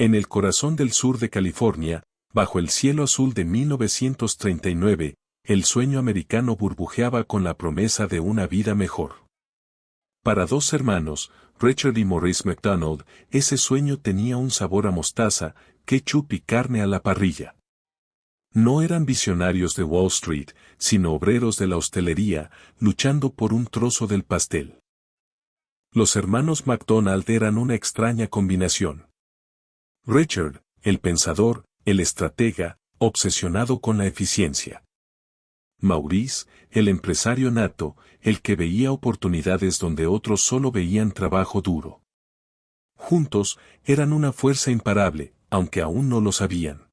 En el corazón del sur de California, bajo el cielo azul de 1939, el sueño americano burbujeaba con la promesa de una vida mejor. Para dos hermanos, Richard y Maurice McDonald, ese sueño tenía un sabor a mostaza, ketchup y carne a la parrilla. No eran visionarios de Wall Street, sino obreros de la hostelería, luchando por un trozo del pastel. Los hermanos McDonald eran una extraña combinación. Richard, el pensador, el estratega, obsesionado con la eficiencia. Maurice, el empresario nato, el que veía oportunidades donde otros solo veían trabajo duro. Juntos, eran una fuerza imparable, aunque aún no lo sabían.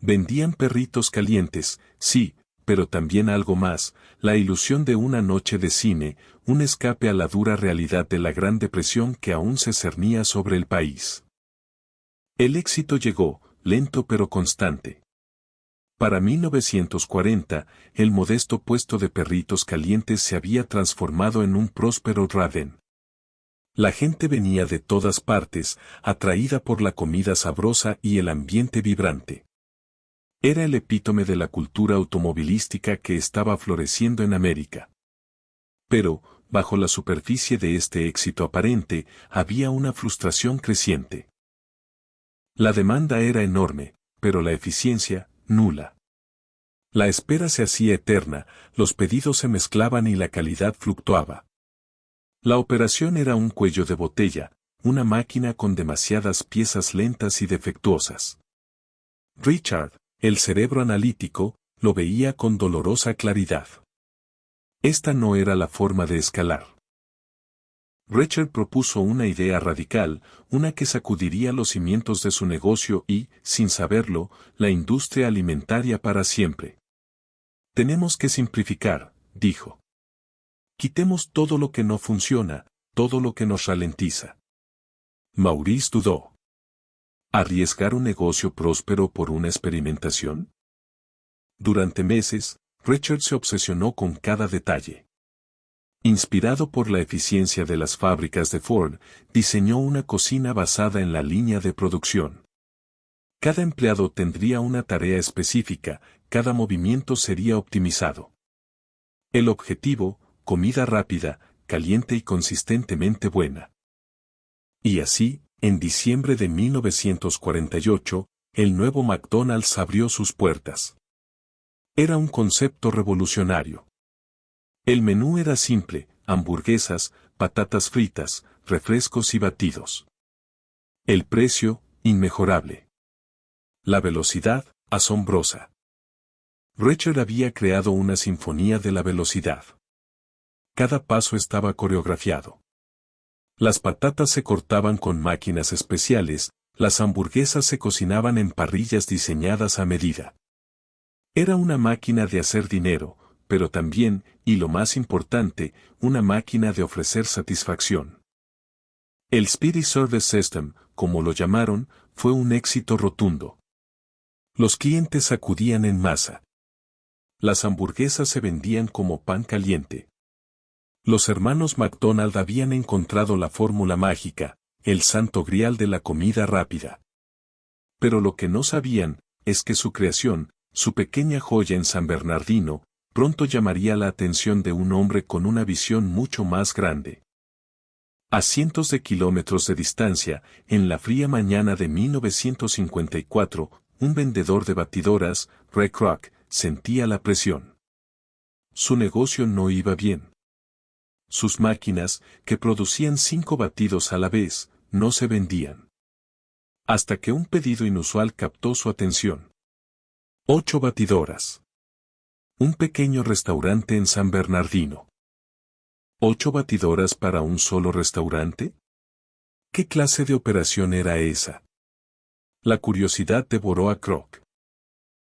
Vendían perritos calientes, sí, pero también algo más, la ilusión de una noche de cine, un escape a la dura realidad de la Gran Depresión que aún se cernía sobre el país. El éxito llegó, lento pero constante. Para 1940, el modesto puesto de perritos calientes se había transformado en un próspero Raven. La gente venía de todas partes, atraída por la comida sabrosa y el ambiente vibrante. Era el epítome de la cultura automovilística que estaba floreciendo en América. Pero, bajo la superficie de este éxito aparente, había una frustración creciente. La demanda era enorme, pero la eficiencia, nula. La espera se hacía eterna, los pedidos se mezclaban y la calidad fluctuaba. La operación era un cuello de botella, una máquina con demasiadas piezas lentas y defectuosas. Richard, el cerebro analítico, lo veía con dolorosa claridad. Esta no era la forma de escalar. Richard propuso una idea radical, una que sacudiría los cimientos de su negocio y, sin saberlo, la industria alimentaria para siempre. Tenemos que simplificar, dijo. Quitemos todo lo que no funciona, todo lo que nos ralentiza. Maurice dudó. ¿Arriesgar un negocio próspero por una experimentación? Durante meses, Richard se obsesionó con cada detalle. Inspirado por la eficiencia de las fábricas de Ford, diseñó una cocina basada en la línea de producción. Cada empleado tendría una tarea específica, cada movimiento sería optimizado. El objetivo, comida rápida, caliente y consistentemente buena. Y así, en diciembre de 1948, el nuevo McDonald's abrió sus puertas. Era un concepto revolucionario. El menú era simple, hamburguesas, patatas fritas, refrescos y batidos. El precio, inmejorable. La velocidad, asombrosa. Richard había creado una sinfonía de la velocidad. Cada paso estaba coreografiado. Las patatas se cortaban con máquinas especiales, las hamburguesas se cocinaban en parrillas diseñadas a medida. Era una máquina de hacer dinero, pero también, y lo más importante, una máquina de ofrecer satisfacción. El Speedy Service System, como lo llamaron, fue un éxito rotundo. Los clientes acudían en masa. Las hamburguesas se vendían como pan caliente. Los hermanos McDonald habían encontrado la fórmula mágica, el santo grial de la comida rápida. Pero lo que no sabían, es que su creación, su pequeña joya en San Bernardino, pronto llamaría la atención de un hombre con una visión mucho más grande. A cientos de kilómetros de distancia, en la fría mañana de 1954, un vendedor de batidoras, Ray Kroc, sentía la presión. Su negocio no iba bien. Sus máquinas, que producían 5 batidos a la vez, no se vendían. Hasta que un pedido inusual captó su atención. 8 batidoras. Un pequeño restaurante en San Bernardino. ¿8 batidoras para un solo restaurante? ¿Qué clase de operación era esa? La curiosidad devoró a Kroc.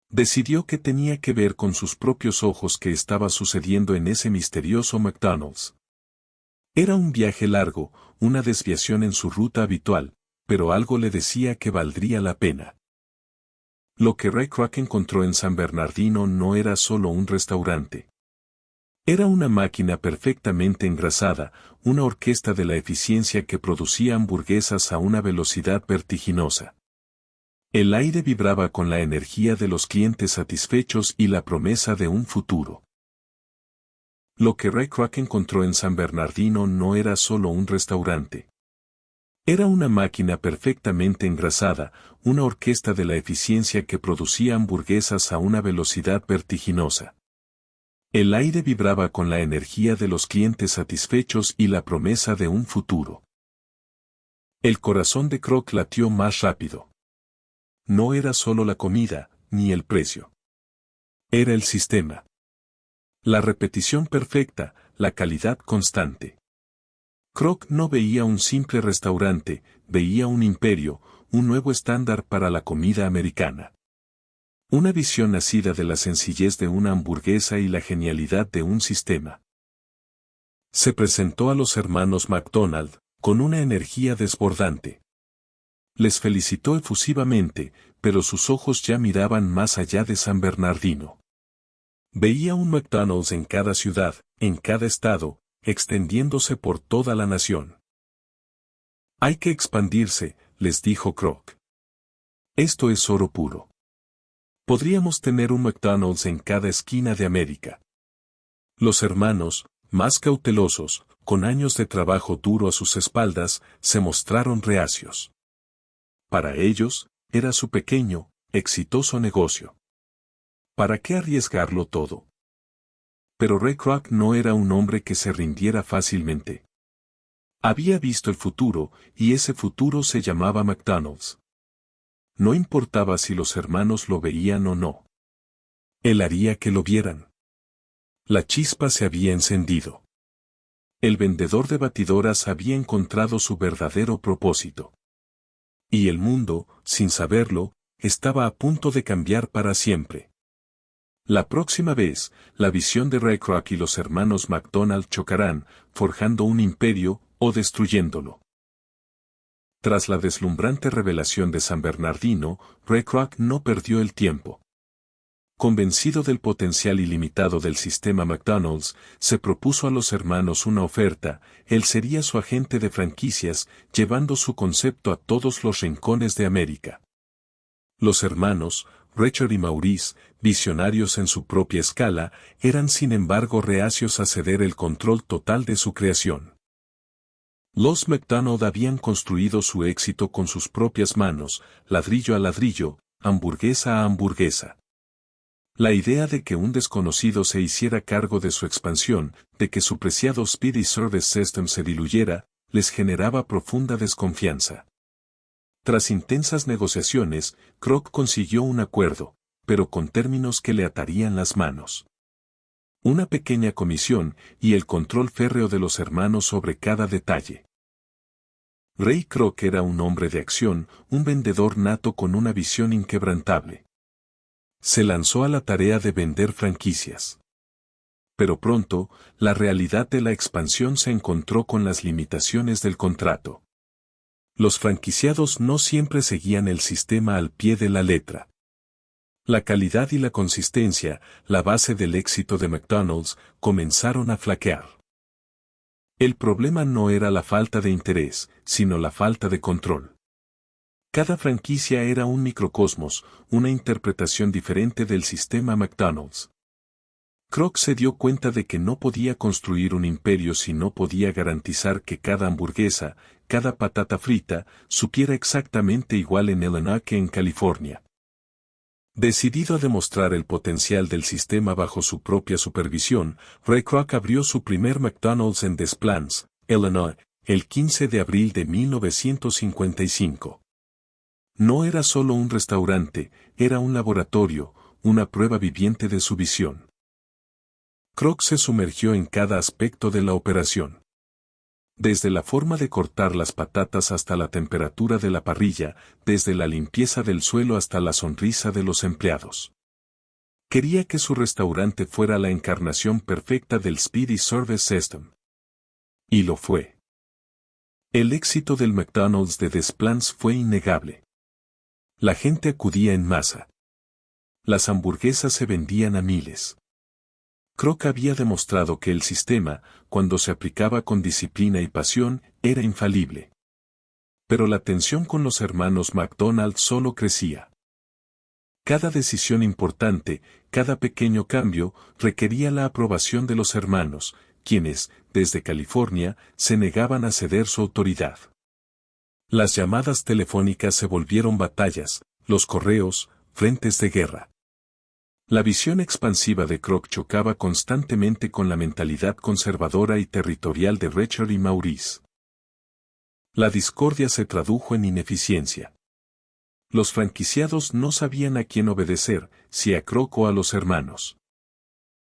Decidió que tenía que ver con sus propios ojos qué estaba sucediendo en ese misterioso McDonald's. Era un viaje largo, una desviación en su ruta habitual, pero algo le decía que valdría la pena. Lo que Ray Kroc encontró en San Bernardino no era solo un restaurante. Era una máquina perfectamente engrasada, una orquesta de la eficiencia que producía hamburguesas a una velocidad vertiginosa. El aire vibraba con la energía de los clientes satisfechos y la promesa de un futuro. Lo que Ray Kroc encontró en San Bernardino no era solo un restaurante. Era una máquina perfectamente engrasada, una orquesta de la eficiencia que producía hamburguesas a una velocidad vertiginosa. El aire vibraba con la energía de los clientes satisfechos y la promesa de un futuro. El corazón de Kroc latió más rápido. No era solo la comida, ni el precio. Era el sistema. La repetición perfecta, la calidad constante. Kroc no veía un simple restaurante, veía un imperio, un nuevo estándar para la comida americana. Una visión nacida de la sencillez de una hamburguesa y la genialidad de un sistema. Se presentó a los hermanos McDonald, con una energía desbordante. Les felicitó efusivamente, pero sus ojos ya miraban más allá de San Bernardino. Veía un McDonald's en cada ciudad, en cada estado, extendiéndose por toda la nación. Hay que expandirse, les dijo Kroc. Esto es oro puro. Podríamos tener un McDonald's en cada esquina de América. Los hermanos, más cautelosos, con años de trabajo duro a sus espaldas, se mostraron reacios. Para ellos, era su pequeño, exitoso negocio. ¿Para qué arriesgarlo todo? Pero Ray Kroc no era un hombre que se rindiera fácilmente. Había visto el futuro, y ese futuro se llamaba McDonald's. No importaba si los hermanos lo veían o no. Él haría que lo vieran. La chispa se había encendido. El vendedor de batidoras había encontrado su verdadero propósito. Y el mundo, sin saberlo, estaba a punto de cambiar para siempre. La próxima vez, la visión de Ray Kroc y los hermanos McDonald chocarán, forjando un imperio, o destruyéndolo. Tras la deslumbrante revelación de San Bernardino, Ray Kroc no perdió el tiempo. Convencido del potencial ilimitado del sistema McDonald's, se propuso a los hermanos una oferta. Él sería su agente de franquicias, llevando su concepto a todos los rincones de América. Los hermanos, Richard y Maurice, visionarios en su propia escala, eran sin embargo reacios a ceder el control total de su creación. Los McDonald habían construido su éxito con sus propias manos, ladrillo a ladrillo, hamburguesa a hamburguesa. La idea de que un desconocido se hiciera cargo de su expansión, de que su preciado Speedy Service System se diluyera, les generaba profunda desconfianza. Tras intensas negociaciones, Kroc consiguió un acuerdo, pero con términos que le atarían las manos. Una pequeña comisión y el control férreo de los hermanos sobre cada detalle. Ray Kroc era un hombre de acción, un vendedor nato con una visión inquebrantable. Se lanzó a la tarea de vender franquicias. Pero pronto, la realidad de la expansión se encontró con las limitaciones del contrato. Los franquiciados no siempre seguían el sistema al pie de la letra. La calidad y la consistencia, la base del éxito de McDonald's, comenzaron a flaquear. El problema no era la falta de interés, sino la falta de control. Cada franquicia era un microcosmos, una interpretación diferente del sistema McDonald's. Kroc se dio cuenta de que no podía construir un imperio si no podía garantizar que cada hamburguesa, cada patata frita, supiera exactamente igual en Illinois que en California. Decidido a demostrar el potencial del sistema bajo su propia supervisión, Ray Kroc abrió su primer McDonald's en Des Plaines, Illinois, el 15 de abril de 1955. No era solo un restaurante, era un laboratorio, una prueba viviente de su visión. Kroc se sumergió en cada aspecto de la operación. Desde la forma de cortar las patatas hasta la temperatura de la parrilla, desde la limpieza del suelo hasta la sonrisa de los empleados. Quería que su restaurante fuera la encarnación perfecta del Speedy Service System. Y lo fue. El éxito del McDonald's de Des Plaines fue innegable. La gente acudía en masa. Las hamburguesas se vendían a miles. Kroc había demostrado que el sistema, cuando se aplicaba con disciplina y pasión, era infalible. Pero la tensión con los hermanos McDonald solo crecía. Cada decisión importante, cada pequeño cambio, requería la aprobación de los hermanos, quienes, desde California, se negaban a ceder su autoridad. Las llamadas telefónicas se volvieron batallas, los correos, frentes de guerra. La visión expansiva de Kroc chocaba constantemente con la mentalidad conservadora y territorial de Richard y Maurice. La discordia se tradujo en ineficiencia. Los franquiciados no sabían a quién obedecer, si a Kroc o a los hermanos.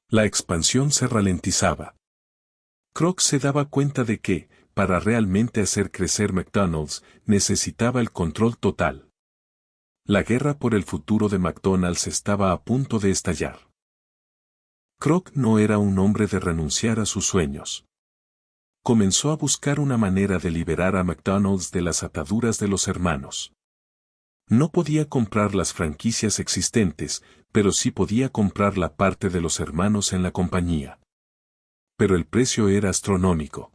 La expansión se ralentizaba. Kroc se daba cuenta de que, para realmente hacer crecer McDonald's, necesitaba el control total. La guerra por el futuro de McDonald's estaba a punto de estallar. Kroc no era un hombre de renunciar a sus sueños. Comenzó a buscar una manera de liberar a McDonald's de las ataduras de los hermanos. No podía comprar las franquicias existentes, pero sí podía comprar la parte de los hermanos en la compañía. Pero el precio era astronómico.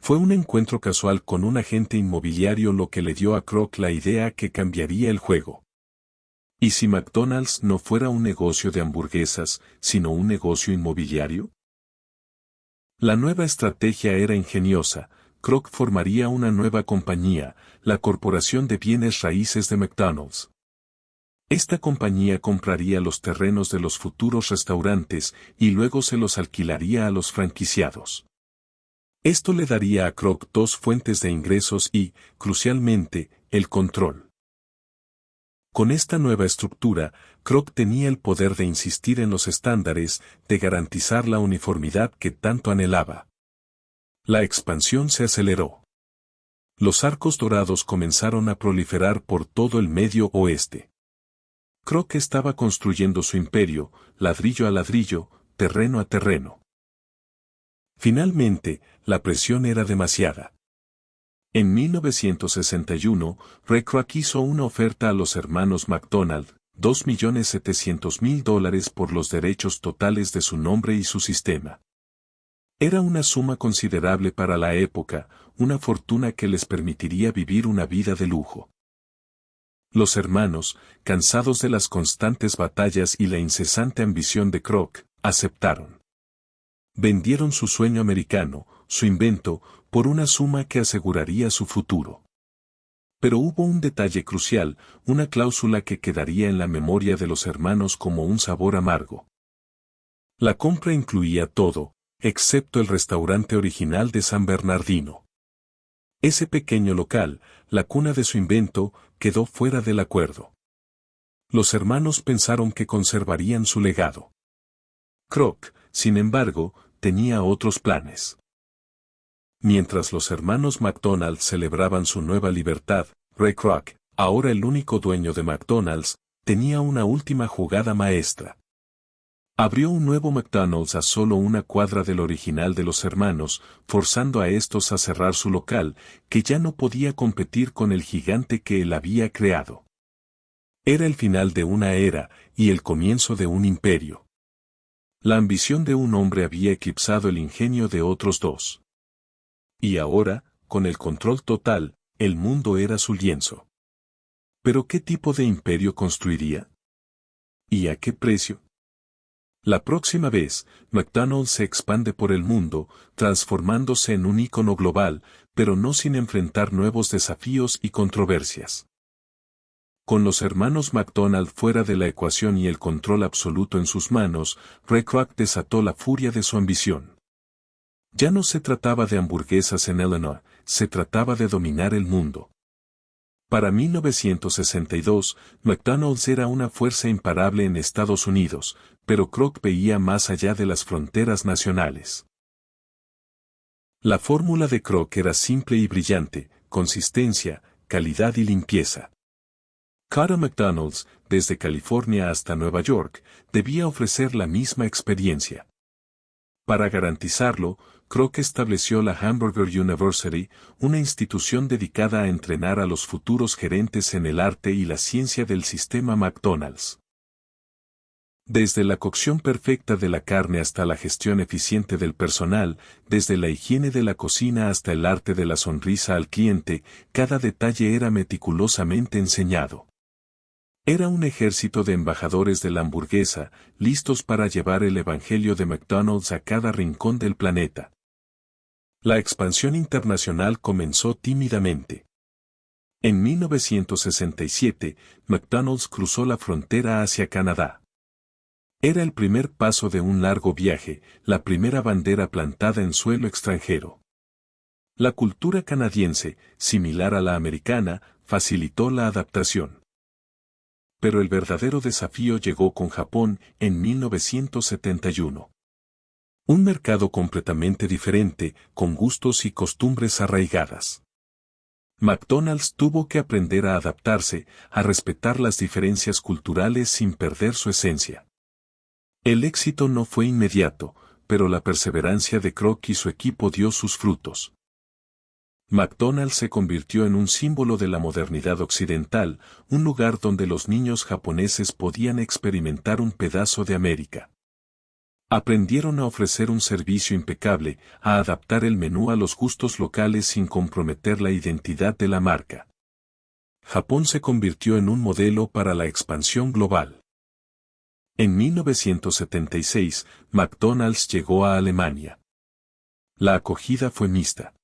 Fue un encuentro casual con un agente inmobiliario lo que le dio a Kroc la idea que cambiaría el juego. ¿Y si McDonald's no fuera un negocio de hamburguesas, sino un negocio inmobiliario? La nueva estrategia era ingeniosa. Kroc formaría una nueva compañía, la Corporación de Bienes Raíces de McDonald's. Esta compañía compraría los terrenos de los futuros restaurantes y luego se los alquilaría a los franquiciados. Esto le daría a Kroc dos fuentes de ingresos y, crucialmente, el control. Con esta nueva estructura, Kroc tenía el poder de insistir en los estándares, de garantizar la uniformidad que tanto anhelaba. La expansión se aceleró. Los arcos dorados comenzaron a proliferar por todo el Medio Oeste. Kroc estaba construyendo su imperio, ladrillo a ladrillo, terreno a terreno. Finalmente, la presión era demasiada. En 1961, Ray Kroc hizo una oferta a los hermanos McDonald, $2.700.000 por los derechos totales de su nombre y su sistema. Era una suma considerable para la época, una fortuna que les permitiría vivir una vida de lujo. Los hermanos, cansados de las constantes batallas y la incesante ambición de Kroc, aceptaron. Vendieron su sueño americano, su invento, por una suma que aseguraría su futuro. Pero hubo un detalle crucial, una cláusula que quedaría en la memoria de los hermanos como un sabor amargo. La compra incluía todo, excepto el restaurante original de San Bernardino. Ese pequeño local, la cuna de su invento, quedó fuera del acuerdo. Los hermanos pensaron que conservarían su legado. Kroc, sin embargo, tenía otros planes. Mientras los hermanos McDonald celebraban su nueva libertad, Ray Kroc, ahora el único dueño de McDonald's, tenía una última jugada maestra. Abrió un nuevo McDonald's a solo una cuadra del original de los hermanos, forzando a estos a cerrar su local, que ya no podía competir con el gigante que él había creado. Era el final de una era, y el comienzo de un imperio. La ambición de un hombre había eclipsado el ingenio de otros dos. Y ahora, con el control total, el mundo era su lienzo. ¿Pero qué tipo de imperio construiría? ¿Y a qué precio? La próxima vez, McDonald's se expande por el mundo, transformándose en un ícono global, pero no sin enfrentar nuevos desafíos y controversias. Con los hermanos McDonald fuera de la ecuación y el control absoluto en sus manos, Ray Kroc desató la furia de su ambición. Ya no se trataba de hamburguesas en Illinois, se trataba de dominar el mundo. Para 1962, McDonald's era una fuerza imparable en Estados Unidos, pero Kroc veía más allá de las fronteras nacionales. La fórmula de Kroc era simple y brillante: consistencia, calidad y limpieza. Cada McDonald's, desde California hasta Nueva York, debía ofrecer la misma experiencia. Para garantizarlo, Kroc estableció la Hamburger University, una institución dedicada a entrenar a los futuros gerentes en el arte y la ciencia del sistema McDonald's. Desde la cocción perfecta de la carne hasta la gestión eficiente del personal, desde la higiene de la cocina hasta el arte de la sonrisa al cliente, cada detalle era meticulosamente enseñado. Era un ejército de embajadores de la hamburguesa, listos para llevar el evangelio de McDonald's a cada rincón del planeta. La expansión internacional comenzó tímidamente. En 1967, McDonald's cruzó la frontera hacia Canadá. Era el primer paso de un largo viaje, la primera bandera plantada en suelo extranjero. La cultura canadiense, similar a la americana, facilitó la adaptación. Pero el verdadero desafío llegó con Japón en 1971. Un mercado completamente diferente, con gustos y costumbres arraigadas. McDonald's tuvo que aprender a adaptarse, a respetar las diferencias culturales sin perder su esencia. El éxito no fue inmediato, pero la perseverancia de Kroc y su equipo dio sus frutos. McDonald's se convirtió en un símbolo de la modernidad occidental, un lugar donde los niños japoneses podían experimentar un pedazo de América. Aprendieron a ofrecer un servicio impecable, a adaptar el menú a los gustos locales sin comprometer la identidad de la marca. Japón se convirtió en un modelo para la expansión global. En 1976, McDonald's llegó a Alemania. La acogida fue mixta.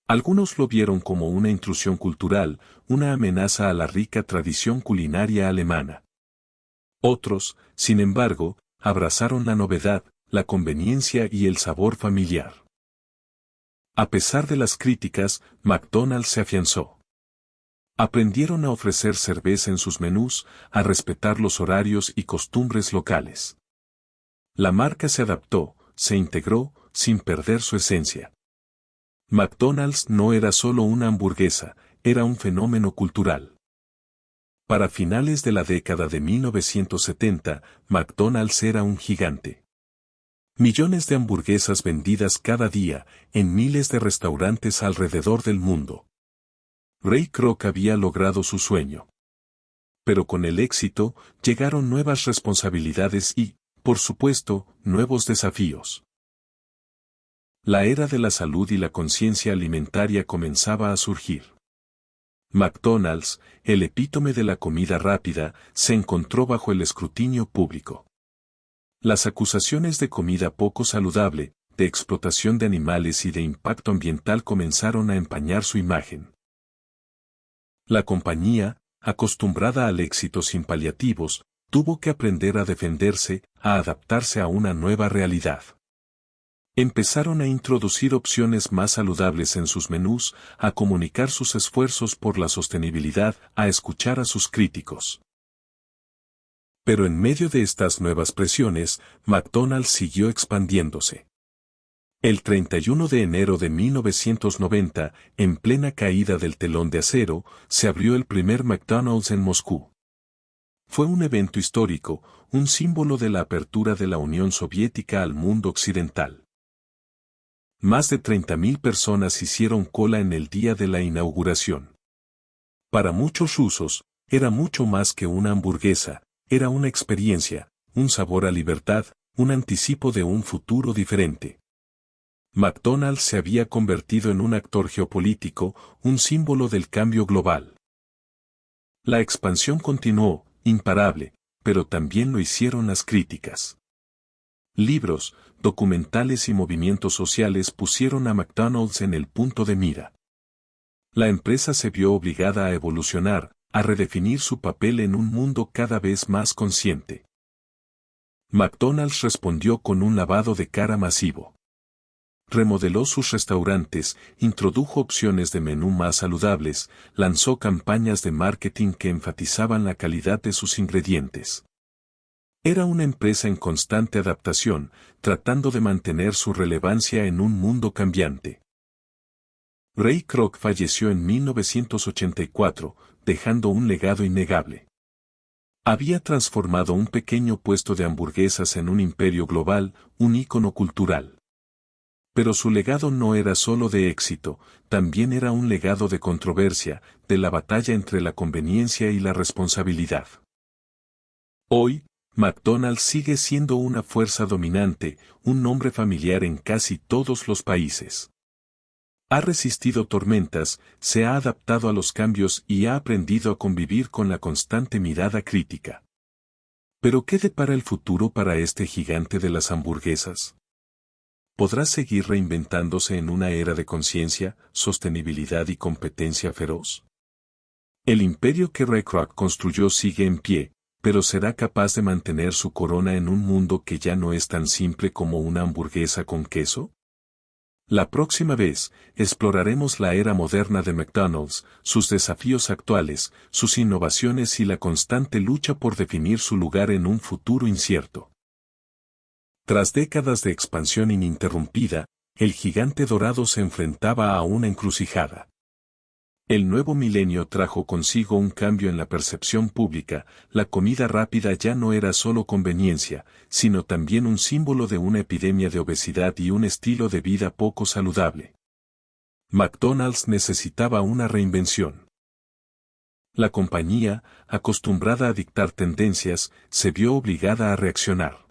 Algunos lo vieron como una intrusión cultural, una amenaza a la rica tradición culinaria alemana. Otros, sin embargo, abrazaron la novedad, la conveniencia y el sabor familiar. A pesar de las críticas, McDonald's se afianzó. Aprendieron a ofrecer cerveza en sus menús, a respetar los horarios y costumbres locales. La marca se adaptó, se integró, sin perder su esencia. McDonald's no era solo una hamburguesa, era un fenómeno cultural. Para finales de la década de 1970, McDonald's era un gigante. Millones de hamburguesas vendidas cada día, en miles de restaurantes alrededor del mundo. Ray Kroc había logrado su sueño. Pero con el éxito, llegaron nuevas responsabilidades y, por supuesto, nuevos desafíos. La era de la salud y la conciencia alimentaria comenzaba a surgir. McDonald's, el epítome de la comida rápida, se encontró bajo el escrutinio público. Las acusaciones de comida poco saludable, de explotación de animales y de impacto ambiental comenzaron a empañar su imagen. La compañía, acostumbrada al éxito sin paliativos, tuvo que aprender a defenderse, a adaptarse a una nueva realidad. Empezaron a introducir opciones más saludables en sus menús, a comunicar sus esfuerzos por la sostenibilidad, a escuchar a sus críticos. Pero en medio de estas nuevas presiones, McDonald's siguió expandiéndose. El 31 de enero de 1990, en plena caída del telón de acero, se abrió el primer McDonald's en Moscú. Fue un evento histórico, un símbolo de la apertura de la Unión Soviética al mundo occidental. Más de 30.000 personas hicieron cola en el día de la inauguración. Para muchos rusos, era mucho más que una hamburguesa, era una experiencia, un sabor a libertad, un anticipo de un futuro diferente. McDonald's se había convertido en un actor geopolítico, un símbolo del cambio global. La expansión continuó, imparable, pero también lo hicieron las críticas. Libros, documentales y movimientos sociales pusieron a McDonald's en el punto de mira. La empresa se vio obligada a evolucionar, a redefinir su papel en un mundo cada vez más consciente. McDonald's respondió con un lavado de cara masivo. Remodeló sus restaurantes, introdujo opciones de menú más saludables, lanzó campañas de marketing que enfatizaban la calidad de sus ingredientes. Era una empresa en constante adaptación, tratando de mantener su relevancia en un mundo cambiante. Ray Kroc falleció en 1984, dejando un legado innegable. Había transformado un pequeño puesto de hamburguesas en un imperio global, un ícono cultural. Pero su legado no era solo de éxito, también era un legado de controversia, de la batalla entre la conveniencia y la responsabilidad. Hoy, McDonald's sigue siendo una fuerza dominante, un nombre familiar en casi todos los países. Ha resistido tormentas, se ha adaptado a los cambios y ha aprendido a convivir con la constante mirada crítica. ¿Pero qué depara el futuro para este gigante de las hamburguesas? ¿Podrá seguir reinventándose en una era de conciencia, sostenibilidad y competencia feroz? El imperio que Ray Kroc construyó sigue en pie, pero ¿será capaz de mantener su corona en un mundo que ya no es tan simple como una hamburguesa con queso? La próxima vez, exploraremos la era moderna de McDonald's, sus desafíos actuales, sus innovaciones y la constante lucha por definir su lugar en un futuro incierto. Tras décadas de expansión ininterrumpida, el gigante dorado se enfrentaba a una encrucijada. El nuevo milenio trajo consigo un cambio en la percepción pública, la comida rápida ya no era solo conveniencia, sino también un símbolo de una epidemia de obesidad y un estilo de vida poco saludable. McDonald's necesitaba una reinvención. La compañía, acostumbrada a dictar tendencias, se vio obligada a reaccionar.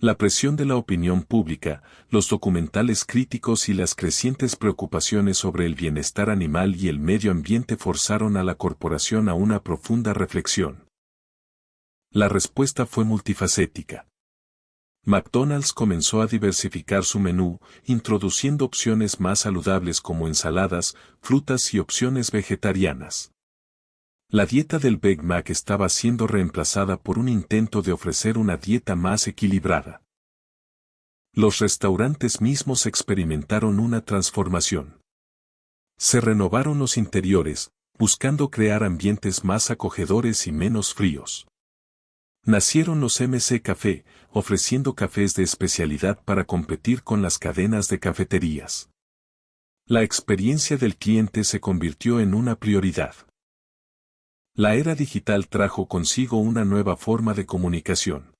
La presión de la opinión pública, los documentales críticos y las crecientes preocupaciones sobre el bienestar animal y el medio ambiente forzaron a la corporación a una profunda reflexión. La respuesta fue multifacética. McDonald's comenzó a diversificar su menú, introduciendo opciones más saludables como ensaladas, frutas y opciones vegetarianas. La dieta del Big Mac estaba siendo reemplazada por un intento de ofrecer una dieta más equilibrada. Los restaurantes mismos experimentaron una transformación. Se renovaron los interiores, buscando crear ambientes más acogedores y menos fríos. Nacieron los MC Café, ofreciendo cafés de especialidad para competir con las cadenas de cafeterías. La experiencia del cliente se convirtió en una prioridad. La era digital trajo consigo una nueva forma de comunicación.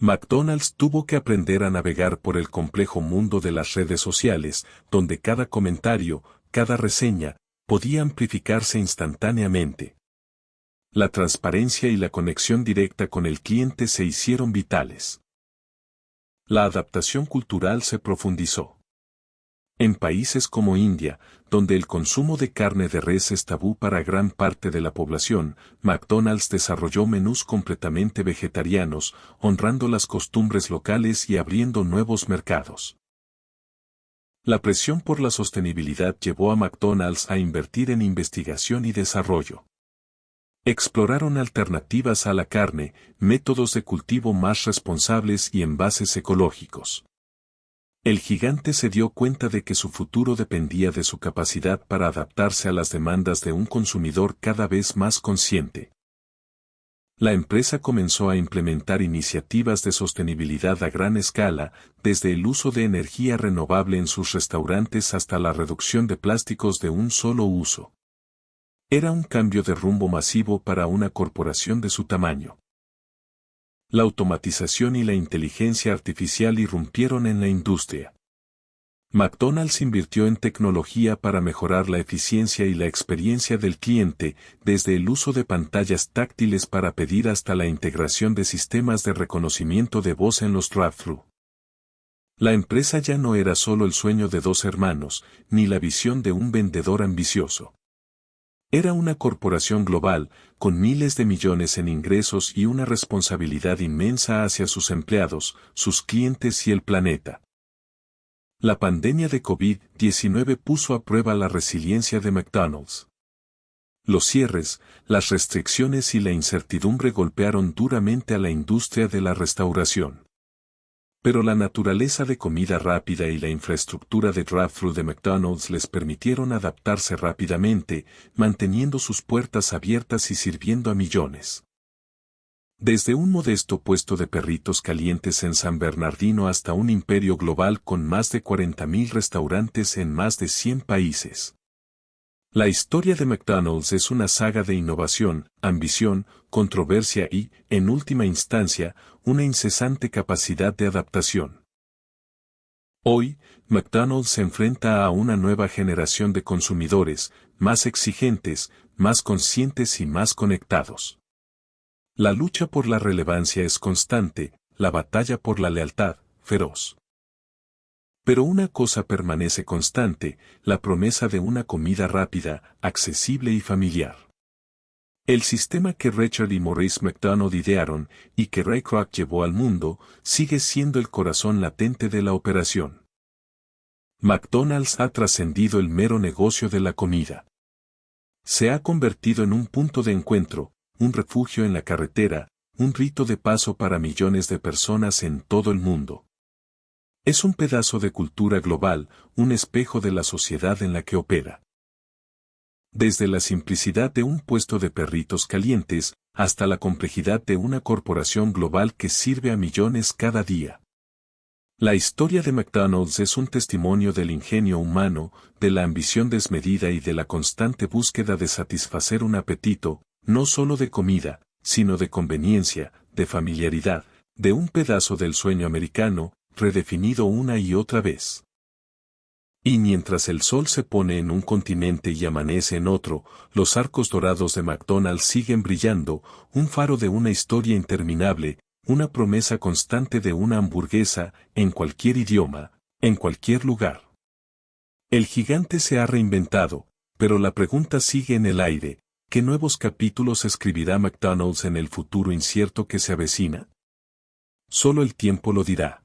McDonald's tuvo que aprender a navegar por el complejo mundo de las redes sociales, donde cada comentario, cada reseña, podía amplificarse instantáneamente. La transparencia y la conexión directa con el cliente se hicieron vitales. La adaptación cultural se profundizó. En países como India, donde el consumo de carne de res es tabú para gran parte de la población, McDonald's desarrolló menús completamente vegetarianos, honrando las costumbres locales y abriendo nuevos mercados. La presión por la sostenibilidad llevó a McDonald's a invertir en investigación y desarrollo. Exploraron alternativas a la carne, métodos de cultivo más responsables y envases ecológicos. El gigante se dio cuenta de que su futuro dependía de su capacidad para adaptarse a las demandas de un consumidor cada vez más consciente. La empresa comenzó a implementar iniciativas de sostenibilidad a gran escala, desde el uso de energía renovable en sus restaurantes hasta la reducción de plásticos de un solo uso. Era un cambio de rumbo masivo para una corporación de su tamaño. La automatización y la inteligencia artificial irrumpieron en la industria. McDonald's invirtió en tecnología para mejorar la eficiencia y la experiencia del cliente, desde el uso de pantallas táctiles para pedir hasta la integración de sistemas de reconocimiento de voz en los drive-thru. La empresa ya no era solo el sueño de dos hermanos, ni la visión de un vendedor ambicioso. Era una corporación global, con miles de millones en ingresos y una responsabilidad inmensa hacia sus empleados, sus clientes y el planeta. La pandemia de COVID-19 puso a prueba la resiliencia de McDonald's. Los cierres, las restricciones y la incertidumbre golpearon duramente a la industria de la restauración. Pero la naturaleza de comida rápida y la infraestructura de drive-thru de McDonald's les permitieron adaptarse rápidamente, manteniendo sus puertas abiertas y sirviendo a millones. Desde un modesto puesto de perritos calientes en San Bernardino hasta un imperio global con más de 40,000 restaurantes en más de 100 países. La historia de McDonald's es una saga de innovación, ambición, controversia y, en última instancia, una incesante capacidad de adaptación. Hoy, McDonald's se enfrenta a una nueva generación de consumidores, más exigentes, más conscientes y más conectados. La lucha por la relevancia es constante, la batalla por la lealtad, feroz. Pero una cosa permanece constante, la promesa de una comida rápida, accesible y familiar. El sistema que Richard y Maurice McDonald idearon y que Ray Kroc llevó al mundo, sigue siendo el corazón latente de la operación. McDonald's ha trascendido el mero negocio de la comida. Se ha convertido en un punto de encuentro, un refugio en la carretera, un rito de paso para millones de personas en todo el mundo. Es un pedazo de cultura global, un espejo de la sociedad en la que opera. Desde la simplicidad de un puesto de perritos calientes, hasta la complejidad de una corporación global que sirve a millones cada día. La historia de McDonald's es un testimonio del ingenio humano, de la ambición desmedida y de la constante búsqueda de satisfacer un apetito, no solo de comida, sino de conveniencia, de familiaridad, de un pedazo del sueño americano, redefinido una y otra vez. Y mientras el sol se pone en un continente y amanece en otro, los arcos dorados de McDonald's siguen brillando, un faro de una historia interminable, una promesa constante de una hamburguesa, en cualquier idioma, en cualquier lugar. El gigante se ha reinventado, pero la pregunta sigue en el aire, ¿qué nuevos capítulos escribirá McDonald's en el futuro incierto que se avecina? Solo el tiempo lo dirá.